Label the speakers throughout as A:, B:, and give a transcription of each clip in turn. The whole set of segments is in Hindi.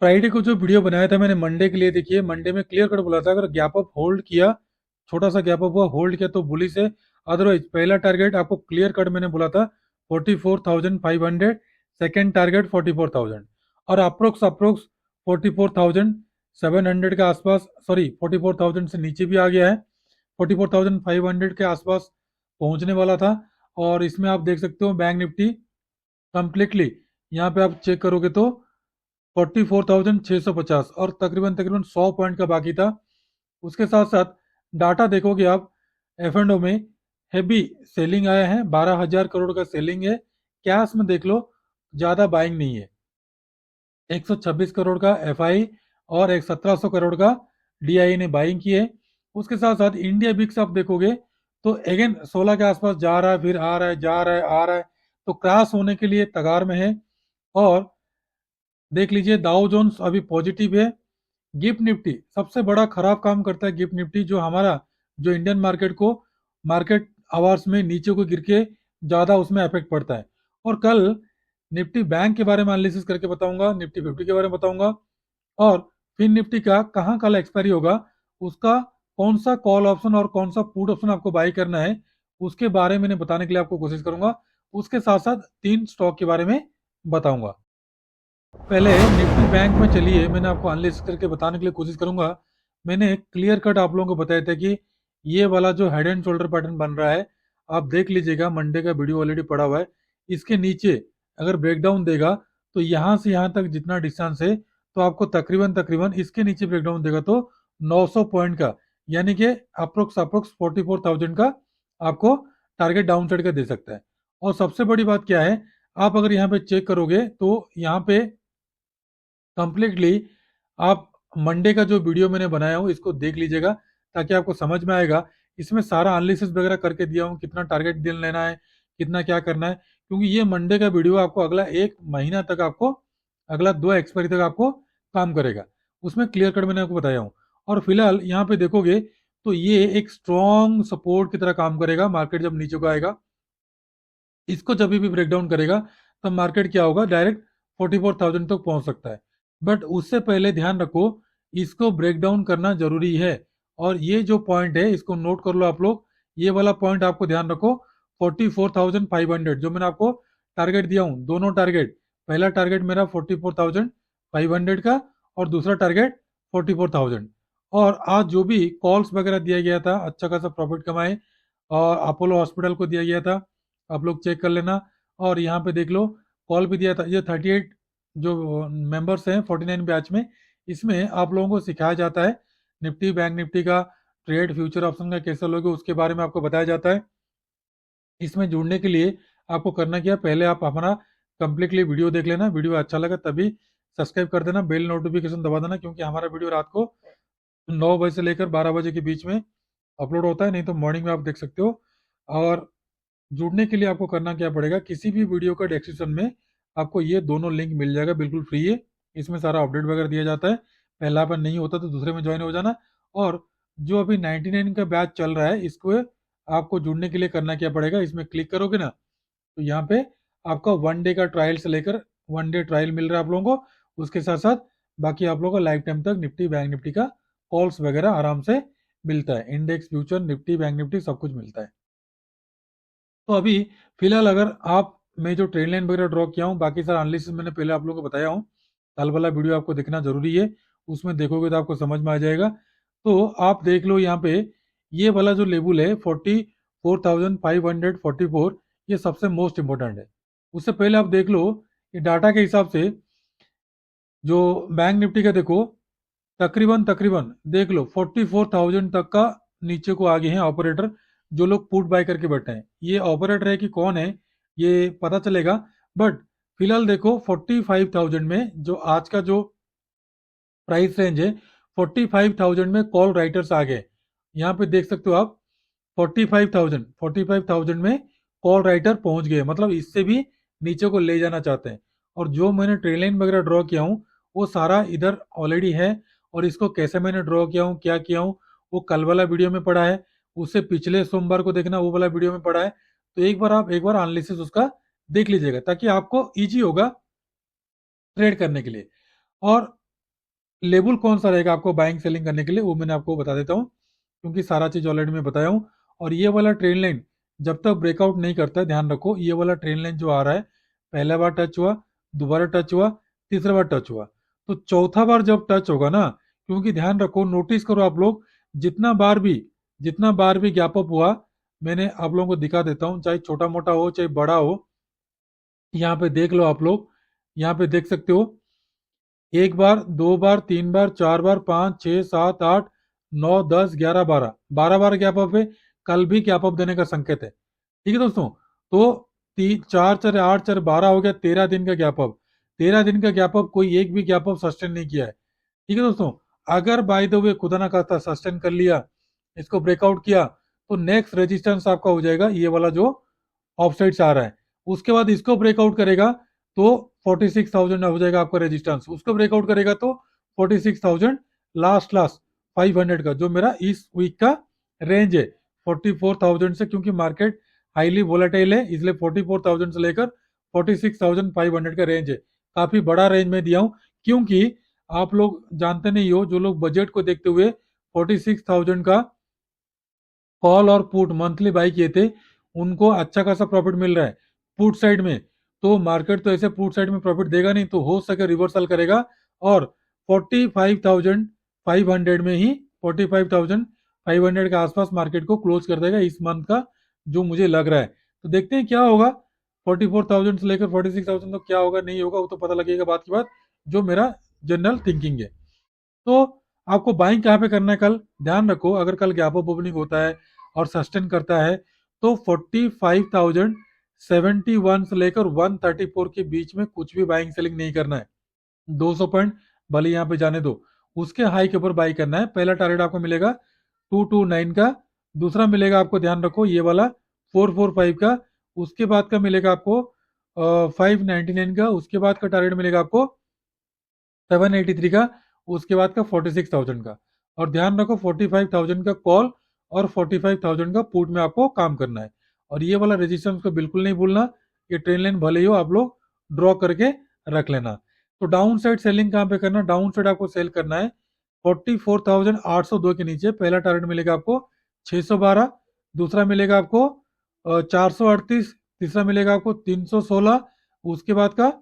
A: फ्राइडे को जो वीडियो बनाया था मैंने मंडे के लिए, देखिए मंडे में क्लियर कट बोला था अगर गैप अप होल्ड किया, छोटा सा गैप अप हुआ होल्ड किया तो बुलिश है। अदरवाइज पहला टारगेट आपको क्लियर कट मैंने बोला था 44,500, सेकेंड टारगेट 44,000 और अप्रोक्स अप्रोक्स 44,700 के आसपास, सॉरी 44,000 से नीचे भी आ गया है, 44,500 के आसपास पहुंचने वाला था। और इसमें आप देख सकते हो बैंक निफ्टी कंप्लीटली, यहाँ पे आप चेक करोगे तो 44,650 और तकरीबन तकरीबन 100 पॉइंट का बाकी था। उसके साथ साथ डाटा देखोगे आप, एफ एंड ओ में हैवी सेलिंग आया है, 12,000 करोड़ का सेलिंग है। कैश में देख लो, ज्यादा बाइंग नहीं है, 126 करोड़ का एफ आई और एक 1,700 करोड़ का डी आई ने बाइंग की है। उसके साथ साथ इंडिया बिक्स आप देखोगे तो अगेन 16 के आसपास जा रहा है, फिर आ रहा है, जा रहा है, आ रहा है, तो क्रॉस होने के लिए तगार में है। और देख लीजिए दाउ जोन्स अभी पॉजिटिव है। गिफ्ट निफ्टी सबसे बड़ा खराब काम करता है, गिफ्ट निफ्टी जो हमारा, जो इंडियन मार्केट को मार्केट आवर्स में नीचे को गिर के ज्यादा उसमें इफेक्ट पड़ता है। और कल निफ्टी बैंक के बारे में एनालिसिस करके बताऊंगा, निफ्टी 50 के बारे में बताऊंगा, और फिर निफ्टी का कहाँ कल एक्सपायरी होगा, उसका कौन सा कॉल ऑप्शन और कौन सा पुट ऑप्शन आपको बाई करना है, उसके बारे में बताने के लिए आपको कोशिश करूंगा। उसके साथ साथ तीन स्टॉक के बारे में बताऊंगा। पहले निफ्टी बैंक में चलिए, मैंने आपको एनालिसिस करके बताने के लिए कोशिश करूंगा। मैंने क्लियर कट आप लोगों को बताया था कि ये वाला जो हेड एंड शोल्डर पैटर्न बन रहा है, आप देख लीजिएगा, मंडे का वीडियो ऑलरेडी पड़ा हुआ है। इसके नीचे अगर ब्रेकडाउन देगा तो यहाँ से यहाँ तक जितना डिस्टेंस है, तो आपको तकरीबन तकरीबन इसके नीचे ब्रेकडाउन देगा तो 900 पॉइंट का, यानी कि अप्रोक्स अप्रोक्स 44,000 का आपको टारगेट डाउन साइड का दे सकता है। और सबसे बड़ी बात क्या है, आप अगर यहाँ पे चेक करोगे तो यहाँ पे कंप्लीटली आप मंडे का जो वीडियो मैंने बनाया हूँ इसको देख लीजिएगा, ताकि आपको समझ में आएगा। इसमें सारा एनालिसिस वगैरह करके दिया हूँ, कितना टारगेट दिन लेना है, कितना क्या करना है, क्योंकि ये मंडे का वीडियो आपको अगला एक महीना तक आपको, अगला दो एक्सपायरी तक आपको काम करेगा। उसमें क्लियर कट मैंने आपको बताया हूँ। और फिलहाल यहाँ पे देखोगे तो ये एक स्ट्रॉन्ग सपोर्ट की तरह काम करेगा। मार्केट जब नीचे को आएगा, इसको जब भी ब्रेकडाउन करेगा, तब मार्केट क्या होगा, डायरेक्ट 44,000 तक पहुंच सकता है। बट उससे पहले ध्यान रखो, इसको ब्रेकडाउन करना जरूरी है। और ये जो पॉइंट है इसको नोट कर लो आप लोग, ये वाला पॉइंट आपको ध्यान रखो, 44,500 जो मैंने आपको टारगेट दिया हूँ, दोनों टारगेट, पहला टारगेट मेरा 44,500 का और दूसरा टारगेट 44,000। और आज जो भी कॉल्स वगैरह दिया गया था, अच्छा खासा प्रॉफिट कमाए, और अपोलो हॉस्पिटल को दिया गया था, आप लोग चेक कर लेना। और यहाँ पे देख लो, कॉल भी दिया था, ये 38 जो मेंबर्स हैं 49 बैच में, इसमें आप लोगों को सिखाया जाता है निफ्टी बैंक निफ्टी का ट्रेड फ्यूचर ऑप्शन का कैसे लोगे, उसके बारे में आपको बताया जाता है। इसमें जुड़ने के लिए आपको करना क्या है, पहले आप हमारा कंप्लीटली वीडियो देख लेना, वीडियो अच्छा लगा तभी सब्सक्राइब कर देना, बेल नोटिफिकेशन दबा देना, क्योंकि हमारा वीडियो रात को 9 बजे से लेकर 12 बजे के बीच में अपलोड होता है, नहीं तो मॉर्निंग में आप देख सकते हो। और जुड़ने के लिए आपको करना क्या पड़ेगा, किसी भी वीडियो का डिस्क्रिप्शन में आपको ये दोनों लिंक मिल जाएगा, बिल्कुल फ्री है। इसमें सारा अपडेट वगैरह दिया जाता है, पहला पर नहीं होता तो दूसरे में ज्वाइन हो जाना। और जो अभी 99 का बैच चल रहा है, इसको आपको जुड़ने के लिए करना क्या पड़ेगा, इसमें क्लिक करोगे ना, तो यहाँ पे आपका 1 डे का ट्रायल से लेकर 1 डे ट्रायल मिल रहा है आप लोगों को। उसके साथ साथ बाकी आप लोगों को लाइफ टाइम तक निफ्टी बैंक निफ्टी का कॉल्स वगैरह आराम से मिलता है, index future Nifty bank Nifty सब कुछ मिलता है। तो अभी फिलहाल अगर आप, मैं जो ट्रेन लाइन वगैरह ड्रॉ किया हूँ, बाकी सारा एनालिसिस मैंने पहले आप लोगों को बताया हूँ, कल वाला वीडियो आपको देखना जरूरी है, उसमें देखोगे तो आपको समझ में आ जाएगा। तो आप देख लो यहाँ पे, ये वाला जो लेवल है 44,544, ये सबसे मोस्ट इंपॉर्टेंट है। उससे पहले आप देख लो, ये डाटा के हिसाब से जो बैंक निफ्टी का देखो, तकरीबन तकरीबन देख लो 44,000 तक का नीचे को आगे हैं ऑपरेटर, जो लोग पुट बाय करके बैठे हैं। ये ऑपरेटर है कि कौन है ये पता चलेगा। बट फिलहाल देखो 45,000 में जो आज का जो प्राइस रेंज है, 45,000 में कॉल राइटर्स आ गए। यहाँ पे देख सकते हो आप, 45,000 में कॉल राइटर पहुंच गए, मतलब इससे भी नीचे को ले जाना चाहते हैं। और जो मैंने ट्रेन लाइन वगैरह ड्रॉ किया हूँ, वो सारा इधर ऑलरेडी है। और इसको कैसे मैंने ड्रॉ किया हूँ, क्या किया हूँ, वो कल वाला वीडियो में पड़ा है, उससे पिछले सोमवार को देखना, वो वाला वीडियो में पड़ा है। तो एक बार आप एक बार एनालिसिस उसका देख लीजिएगा, ताकि आपको इजी होगा ट्रेड करने के लिए। और लेबल कौन सा रहेगा आपको बाइंग सेलिंग करने के लिए, वो मैंने आपको बता देता हूँ, क्योंकि सारा चीज ऑलरेडी मैं बताया हूँ। और ये वाला ट्रेन लाइन जब तक ब्रेकआउट नहीं करता है, ध्यान रखो, ये वाला ट्रेन लाइन जो आ रहा है, पहला बार टच हुआ, दोबारा टच हुआ, तीसरा बार टच हुआ, तो चौथा बार जब टच होगा ना, क्योंकि ध्यान रखो, नोटिस करो आप लोग, जितना बार भी जितना बार भी गैप अप हुआ, मैंने आप लोगों को दिखा देता हूँ, चाहे छोटा मोटा हो चाहे बड़ा हो, यहाँ पे देख लो आप लोग, यहाँ पे देख सकते हो, एक बार, दो बार, तीन बार, चार बार, पाँच, छः, सात, आठ, नौ, 10, 11, 12, 12 बार गैप अप है। कल भी गैप अप देने का संकेत है। ठीक है दोस्तों, तो तीन, चार, चार, आठ, चार, 12 हो गया, 13 दिन का गैप अप। 13 दिन का गैप अप, कोई एक भी गैप अप सस्टेन नहीं किया है। ठीक है दोस्तों, अगर बाय द वे खुदा ना खास्ता सस्टेन कर लिया, इसको ब्रेकआउट किया, तो नेक्स्ट रेजिस्टेंस आपका हो जाएगा ये वाला जो ऑफ साइड से आ रहा है। उसके बाद इसको ब्रेकआउट करेगा तो 46,000 हो जाएगा आपका रेजिस्टेंस। उसको ब्रेकआउट करेगा तो 46,000, लास्ट लास्ट 500 का जो मेरा इस वीक का रेंज है, 44,000 से, क्योंकि मार्केट हाईली वोलेटाइल है, इसलिए 44,000 से लेकर 46,500 का रेंज है। काफी बड़ा रेंज में दिया हूं, क्योंकि आप लोग जानते नहीं हो, जो लोग बजट को देखते हुए 46,000 का कॉल और पुट मंथली बाई किए थे, उनको अच्छा खासा प्रॉफिट मिल रहा है पुट साइड में। तो मार्केट तो ऐसे पुट साइड में प्रॉफिट देगा नहीं, तो हो सके रिवर्सल करेगा और 45,500 में ही, 45,500 के आसपास मार्केट को क्लोज कर देगा इस मंथ का, जो मुझे लग रहा है। तो देखते हैं क्या होगा, 44,000 से लेकर 46,000 तक क्या होगा नहीं होगा, वो तो पता लगेगा बात की बात, जो मेरा जनरल थिंकिंग है। तो आपको बाइंग कहाँ पे करना है कल, ध्यान रखो, अगर कल गैप अप ओपनिंग होता है और सस्टेन करता है, तो 45,071 से लेकर 134 के बीच में कुछ भी बाइंग सेलिंग नहीं करना है। 200 पॉइंट भले यहाँ पे जाने दो, उसके हाई के ऊपर बाई करना है। पहला टारगेट आपको मिलेगा 229 का, दूसरा मिलेगा आपको, ध्यान रखो, ये वाला 445 का, उसके बाद का मिलेगा आपको 599 का, उसके बाद का टारगेट मिलेगा आपको 783 का, उसके बाद का 46,000 का। और ध्यान रखो, 45,000 का कॉल और 45,000 का पुट में आपको काम करना है। और ये वाला रेजिस्टेंस को बिल्कुल नहीं भूलना, ये ट्रेन लाइन भले ही हो, आप लोग ड्रॉ करके रख लेना। तो डाउन साइड सेलिंग कहाँ पे करना, डाउन साइड आपको सेल करना है 44,802 के नीचे। पहला टारगेट मिलेगा आपको 612, दूसरा मिलेगा आपको 438, तीसरा मिलेगा आपको 316, उसके बाद का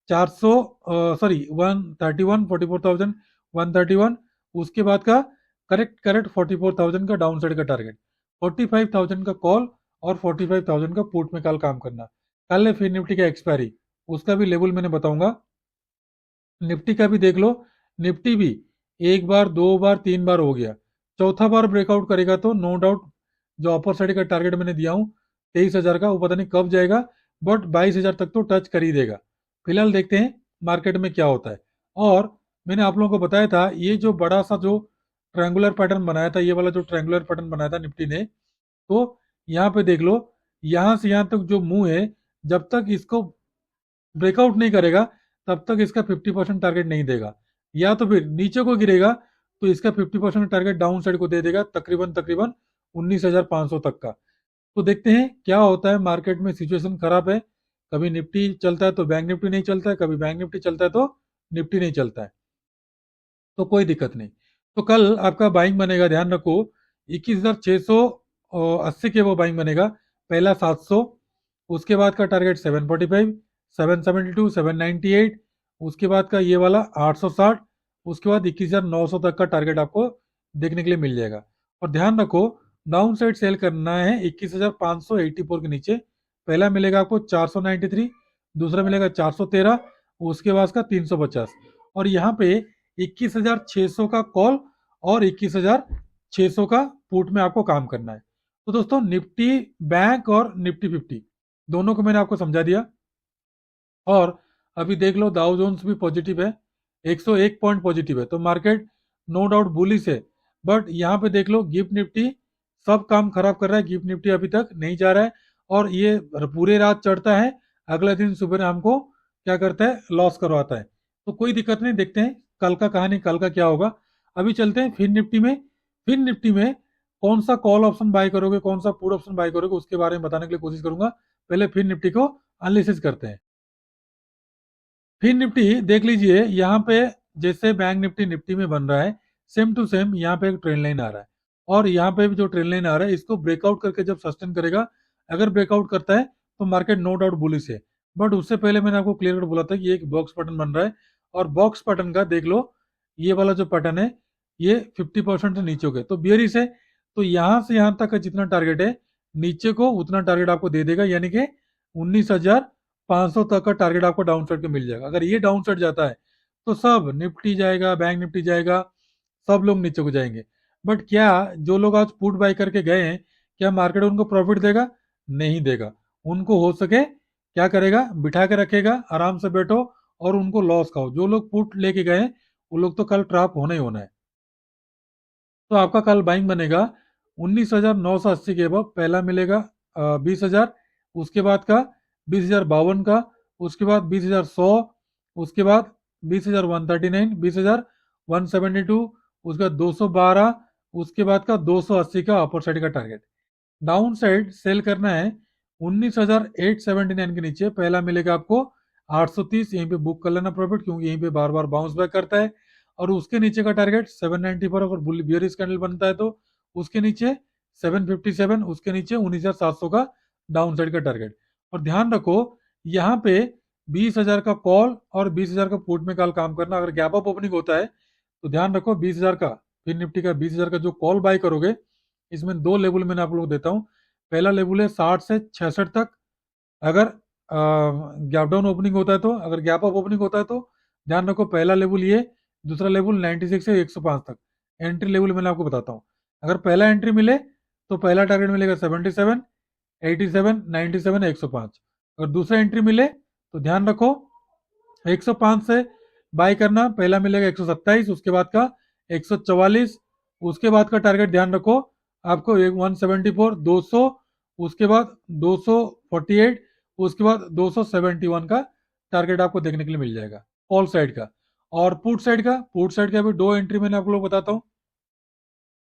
A: 400, सॉरी 131, 44,000, 131, उसके बाद का करेक्ट करेक्ट 44,000 का डाउन साइड का टारगेट, 45,000 का कॉल और 45,000 का पुट में कल काम करना। कल है फिर निफ्टी का एक्सपायरी, उसका भी लेवल मैंने बताऊंगा। निफ्टी का भी देख लो, निफ्टी भी एक बार, दो बार, तीन बार हो गया, चौथा बार ब्रेकआउट करेगा तो नो डाउट जो अपर साइड का टारगेट मैंने दिया हूँ 23,000 का, वो पता नहीं कब जाएगा, बट 22,000 तक तो टच कर ही देगा। फिलहाल देखते हैं मार्केट में क्या होता है। और मैंने आप लोगों को बताया था, ये जो बड़ा सा जो ट्रायंगुलर पैटर्न बनाया था, ये वाला जो ट्रायंगुलर पैटर्न बनाया था निफ्टी ने, तो यहाँ पे देख लो, यहाँ से यहाँ तक जो मूव है, जब तक इसको ब्रेकआउट नहीं करेगा, तब तक इसका 50% टारगेट नहीं देगा। या तो फिर नीचे को गिरेगा तो इसका 50% टारगेट डाउन साइड को दे देगा, तकरीबन तकरीबन 19,500 तक का। तो देखते हैं क्या होता है, मार्केट में सिचुएशन खराब है, कभी निफ्टी चलता है तो बैंक निफ्टी नहीं चलता है, कभी बैंक निफ्टी चलता है तो निफ्टी नहीं चलता है, तो कोई दिक्कत नहीं। तो कल आपका बाइंग बनेगा, ध्यान रखो, 21,680 के वो बाइंग बनेगा। पहला 700, उसके बाद का टारगेट 745, 772, 798, उसके बाद का ये वाला 860, उसके बाद 21,900 तक का टारगेट आपको देखने के लिए मिल जाएगा। और ध्यान रखो, डाउन साइड सेल करना है 21,584 के नीचे। पहला मिलेगा आपको 493, दूसरा मिलेगा 413, उसके बाद का 350, और यहाँ पे 21,600 का कॉल और 21,600 का पुट में आपको काम करना है। तो दोस्तों, निफ्टी बैंक और निफ्टी 50 दोनों को मैंने आपको समझा दिया। और अभी देख लो, दाउ जोन्स भी पॉजिटिव है, 101 पॉइंट पॉजिटिव है, तो मार्केट नो डाउट बुलिश है। बट यहाँ पे देख लो, गिफ्ट निफ्टी सब काम खराब कर रहा है, गिफ्ट निफ्टी अभी तक नहीं जा रहा है, और ये पूरे रात चढ़ता है, अगले दिन सुबह हमको क्या करता है, लॉस करवाता है। तो कोई दिक्कत नहीं, देखते हैं कल का कहानी, कल का क्या होगा। अभी चलते हैं फिर निफ्टी में। फिर निफ्टी में कौन सा कॉल ऑप्शन बाय करोगे, कौन सा पुट ऑप्शन बाय करोगे, उसके बारे में बताने के लिए कोशिश करूंगा। पहले फिर निफ्टी को एनालिसिस करते हैं। फिर निफ्टी देख लीजिए, यहाँ पे जैसे बैंक निफ्टी निफ्टी में बन रहा है, सेम टू सेम यहाँ पे एक ट्रेंड लाइन आ रहा है, और यहाँ पे भी जो ट्रेंड लाइन आ रहा है इसको ब्रेकआउट करके जब सस्टेन करेगा, अगर ब्रेकआउट करता है तो मार्केट नो डाउट बुलिश है। बट उससे पहले मैंने आपको क्लियर कट बोला था कि एक बॉक्स पैटर्न बन रहा है, और बॉक्स पैटर्न का देख लो, ये वाला जो पैटर्न है ये 50% से नीचे हो गए तो बियरिश है। तो यहाँ से यहाँ तक का जितना टारगेट है नीचे को उतना टारगेट आपको दे देगा, यानी कि 19,500 तक का टारगेट आपको डाउन साइड का मिल जाएगा। अगर ये डाउन साइड जाता है तो सब निफ्टी जाएगा, बैंक निफ्टी जाएगा, सब लोग नीचे को जाएंगे। बट क्या जो लोग आज पुट बाय करके गए हैं, क्या मार्केट उनको प्रॉफिट देगा? नहीं देगा। उनको हो सके क्या करेगा, बिठा के रखेगा, आराम से बैठो और उनको लॉस खाओ। जो लोग पुट लेके गए वो लोग तो कल ट्रैप होना ही होना है। तो आपका कल बाइंग बनेगा 19,980 के अब पहला मिलेगा 20,000, उसके बाद का 20,052 का, उसके बाद 20,100, उसके बाद 20,139, 20,172, उसके बाद 212, उसके बाद का 280 का अपर साइड का टारगेट। डाउन साइड सेल करना है 19,879 के नीचे, पहला मिलेगा आपको 830, यहीं पे बुक कर लेना प्रॉफिट, क्योंकि यहीं पे बार बार बाउंस बैक करता है। और उसके नीचे का टारगेट 790 पर अगर बियरिश कैंडल बनता है तो उसके नीचे 757, उसके नीचे 19,700 का डाउन साइड का टारगेट। और ध्यान रखो यहाँ पे 20,000 का कॉल और 20,000 का पुट में कल काम करना। अगर गैप अप ओपनिंग होता है तो ध्यान रखो 20,000 का, फिर निफ्टी का 20,000 का जो कॉल बाय करोगे, इसमें दो लेवल मैंने आप लोग देता हूँ। पहला लेवल है 60 से 66 तक, अगर गैप डाउन ओपनिंग होता है तो, अगर गैप अप ओपनिंग होता है तो ध्यान रखो पहला लेवल ये, दूसरा लेवल 96 से 105 तक। एंट्री लेवल मैंने आपको बताता हूँ। अगर पहला एंट्री मिले तो पहला टारगेट मिलेगा 77, 87, 97, 105। अगर दूसरा एंट्री मिले तो ध्यान रखो 105 से बाय करना, पहला मिलेगा 127, उसके बाद का 144, उसके बाद का टारगेट ध्यान रखो आपको 174, 200, उसके बाद 248, उसके बाद 271 का टारगेट आपको देखने के लिए मिल जाएगा कॉल साइड का। और पुट साइड का भी दो एंट्री मैंने आपको लोग बताता हूँ,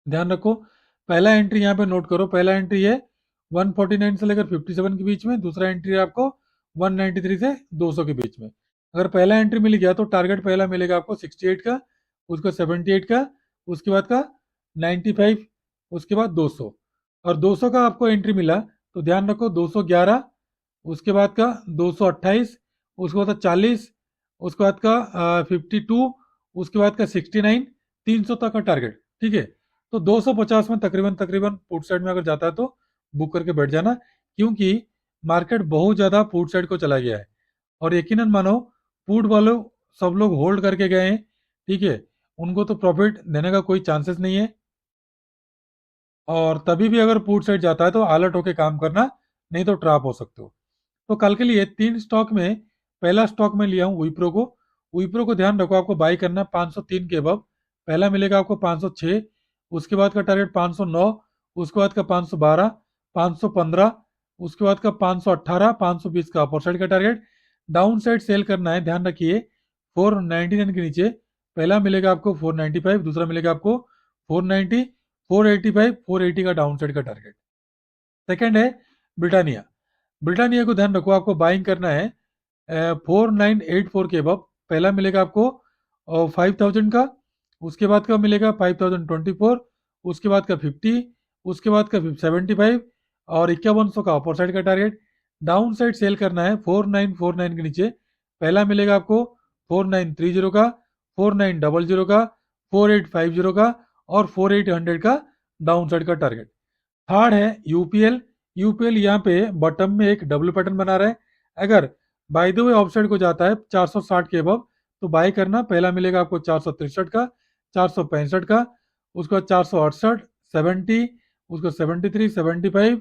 A: ध्यान रखो। पहला एंट्री यहाँ पे नोट करो, पहला एंट्री है 149 से लेकर 57 के बीच में, दूसरा एंट्री है आपको 193 से 200 के बीच में। अगर पहला एंट्री मिल गया तो टारगेट पहला मिलेगा आपको 68 का, उसका 78 का, उसके बाद का 95, उसके बाद 200। और 200 का आपको एंट्री मिला तो ध्यान रखो 211, उसके बाद का 228, उसके बाद का 40, उसके बाद का 52, उसके बाद का 69, 300 तक का टारगेट। ठीक है, तो 250 में तकरीबन तकरीबन पुट साइड में अगर जाता है तो बुक करके बैठ जाना, क्योंकि मार्केट बहुत ज्यादा पुट साइड को चला गया है। और यकीनन मानो पुट वालों सब लोग होल्ड करके गए हैं, ठीक है, उनको तो प्रॉफिट देने का कोई चांसेस नहीं है। और तभी भी अगर पुट साइड जाता है तो अलर्ट होके काम करना, नहीं तो ट्रैप हो सकते हो। तो कल के लिए तीन स्टॉक में, पहला स्टॉक में लिया हूँ विप्रो को। विप्रो को ध्यान रखो आपको बाई करना 503 के अबव, पहला मिलेगा आपको 506, उसके बाद का टारगेट 509, उसके बाद का 512, 515, उसके बाद का 518, 520 का अपर साइड का टारगेट। डाउन साइड सेल करना है, ध्यान रखिए 499 के नीचे, पहला मिलेगा आपको 495, दूसरा मिलेगा आपको 490, 485, 480 का डाउन साइड का टारगेट। सेकेंड है ब्रिटानिया। ब्रिटानिया को ध्यान रखो आपको बाइंग करना है 4984 के अब, पहला मिलेगा आपको 5,000 का, उसके बाद का मिलेगा 5,024, उसके बाद का 50, उसके बाद का 75 और 5100 का अपर साइड का टारगेट। डाउन साइड सेल करना है 4949 के नीचे, पहला मिलेगा आपको 4930 का, 4900 का, 4850 का और 4800 का डाउन साइड का टारगेट। थर्ड है यूपीएल। यूपीएल यहाँ पे बॉटम में एक डब्ल्यू पैटर्न बना रहा है, अगर बाय द वे ऑफसाइड को जाता है 460 के अबव तो बाय करना, पहला मिलेगा आपको 463 का, 465 का, उसके बाद 468, 70, उसको 73, 75,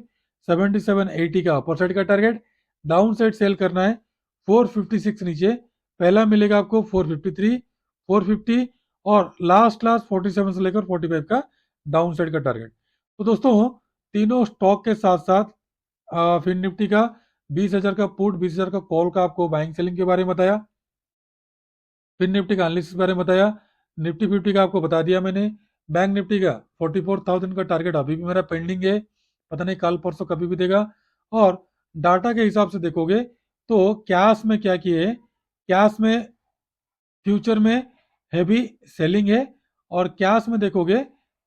A: 77, 80 का अपर साइड का टारगेट। डाउन साइड सेल करना है 456 नीचे, पहला मिलेगा आपको 453, 450 और लास्ट लास्ट 47 से लेकर 45 का डाउन साइड का टारगेट। तो दोस्तों तीनों स्टॉक के साथ साथ फिर निफ्टी का 20,000 का पुट, 20,000 का कॉल का आपको बाइंग सेलिंग के बारे में बताया, फिर निफ्टी का एनालिसिस के बारे में बताया, निफ्टी 50 का आपको बता दिया मैंने। बैंक निफ्टी का 44,000 का टारगेट अभी भी मेरा पेंडिंग है, पता नहीं कल परसों कभी भी देगा। और डाटा के हिसाब से देखोगे तो कैश में क्या किए, कैश में फ्यूचर में हैवी सेलिंग है। और कैश में देखोगे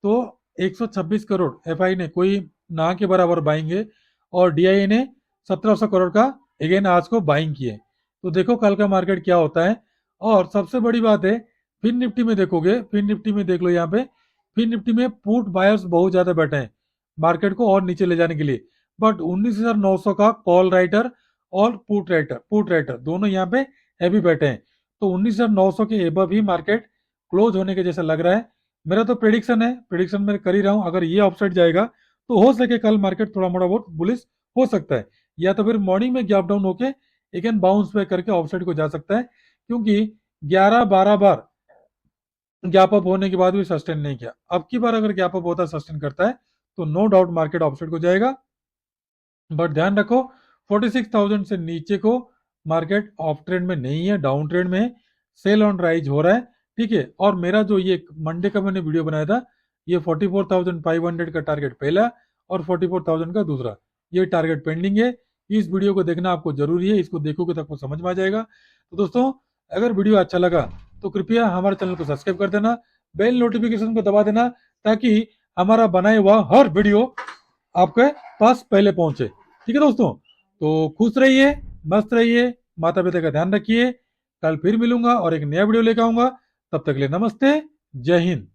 A: तो 126 करोड़ एफआई ने कोई ना के बराबर बाइंग है, और डीआईए ने 1700 करोड़ का अगेन आज को बाइंग किए। तो देखो कल का मार्केट क्या होता है। और सबसे बड़ी बात है, फिन निफ्टी में देखोगे, फिन निफ्टी में देख लो यहाँ पे, फिन निफ्टी में पुट बायर्स बहुत ज्यादा बैठे हैं मार्केट को और नीचे ले जाने के लिए। बट 19,900 का कॉल राइटर और पुट राइटर दोनों यहाँ पे हैवी बैठे हैं। तो 19,900 के एबव ही मार्केट क्लोज होने के जैसा लग रहा है। मेरा तो प्रेडिक्शन मैं कर ही रहा हूँ, अगर ये ऑफसाइड जाएगा तो हो सके कल मार्केट थोड़ा मोड़ा बहुत बुलिश हो सकता है, या तो फिर मॉर्निंग में गैप डाउन होके अगेन बाउंस बैक करके ऑफसाइड को जा सकता है, क्योंकि 11-12 बार गैप अप होने के बाद भी सस्टेन नहीं किया। अब की बार अगर गैप अप होता है, सस्टेन करता है, तो नो डाउट मार्केट ऑफसाइड को जाएगा। बट ध्यान रखो 46,000 से नीचे को मार्केट ऑफ ट्रेंड में नहीं है, डाउन ट्रेंड में है, सेल ऑन राइज हो रहा है। ठीक है, और मेरा जो ये मंडे का मैंने वीडियो बनाया था, ये 44,500 का टारगेट पहला और 44,000 का दूसरा, ये टारगेट पेंडिंग है। इस वीडियो को देखना आपको जरूरी है, इसको देखोगे तो आपको समझ में आ जाएगा। तो दोस्तों, अगर वीडियो अच्छा लगा तो कृपया हमारे चैनल को सब्सक्राइब कर देना, बेल नोटिफिकेशन को दबा देना, ताकि हमारा बनाए हुआ हर वीडियो आपके पास पहले पहुंचे। ठीक है दोस्तों, तो खुश रहिए, मस्त रहिए, माता पिता का ध्यान रखिए। कल फिर मिलूंगा और एक नया वीडियो लेकर आऊंगा। तब तक के लिए नमस्ते, जय हिंद।